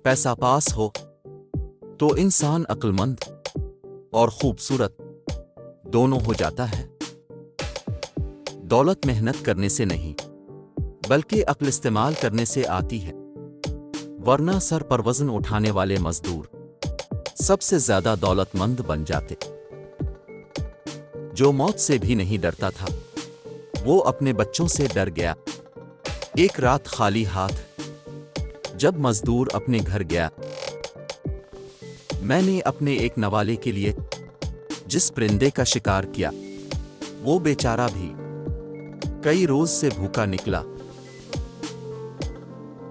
पैसा पास हो तो इंसान अक्लमंद और खूबसूरत दोनों हो जाता है। दौलत मेहनत करने से नहीं बल्कि अक्ल इस्तेमाल करने से आती है, वरना सर पर वजन उठाने वाले मजदूर सबसे ज्यादा दौलतमंद बन जाते। जो मौत से भी नहीं डरता था वो अपने बच्चों से डर गया। एक रात खाली हाथ जब मजदूर अपने घर गया, मैंने अपने एक नवाले के लिए जिस परिंदे का शिकार किया वो बेचारा भी कई रोज से भूखा निकला।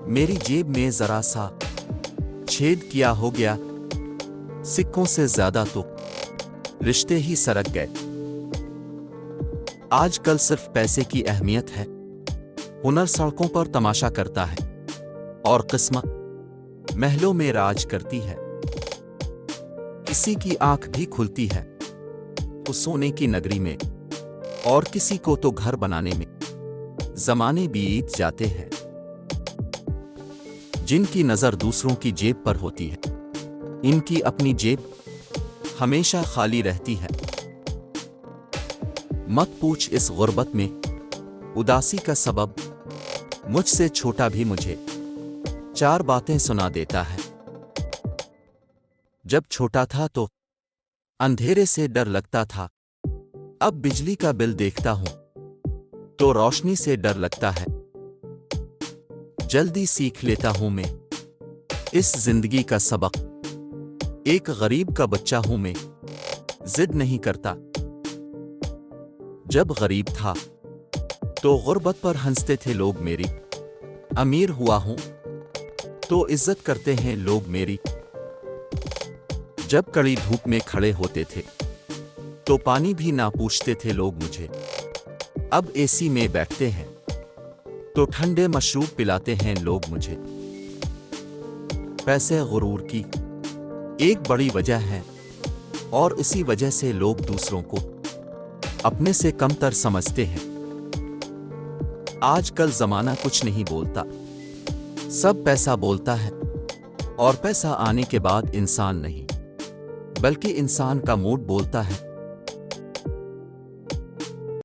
मेरी जेब में जरा सा छेद किया हो गया, सिक्कों से ज्यादा तो रिश्ते ही सरक गए। आजकल सिर्फ पैसे की अहमियत है, हुनर सड़कों पर तमाशा करता है और किस्मत महलों में राज करती है। किसी की आंख भी खुलती है तो सोने की नगरी में, और किसी को तो घर बनाने में जमाने बीत जाते हैं। जिनकी नजर दूसरों की जेब पर होती है, इनकी अपनी जेब हमेशा खाली रहती है। मत पूछ इस गुर्बत में उदासी का सबब, मुझसे छोटा भी मुझे 4 बातें सुना देता है। जब छोटा था तो अंधेरे से डर लगता था, अब बिजली का बिल देखता हूं तो रोशनी से डर लगता है। जल्दी सीख लेता हूं मैं इस जिंदगी का सबक, एक गरीब का बच्चा हूं मैं, जिद नहीं करता। जब गरीब था तो गुर्बत पर हंसते थे लोग मेरी, अमीर हुआ हूं तो इज्जत करते हैं लोग मेरी। जब कड़ी धूप में खड़े होते थे तो पानी भी ना पूछते थे लोग मुझे, अब एसी में बैठते हैं तो ठंडे मशरूब पिलाते हैं लोग मुझे। पैसे गुरूर की एक बड़ी वजह है और इसी वजह से लोग दूसरों को अपने से कमतर समझते हैं। आजकल जमाना कुछ नहीं बोलता, सब पैसा बोलता है, और पैसा आने के बाद इंसान नहीं बल्कि इंसान का मूड बोलता है।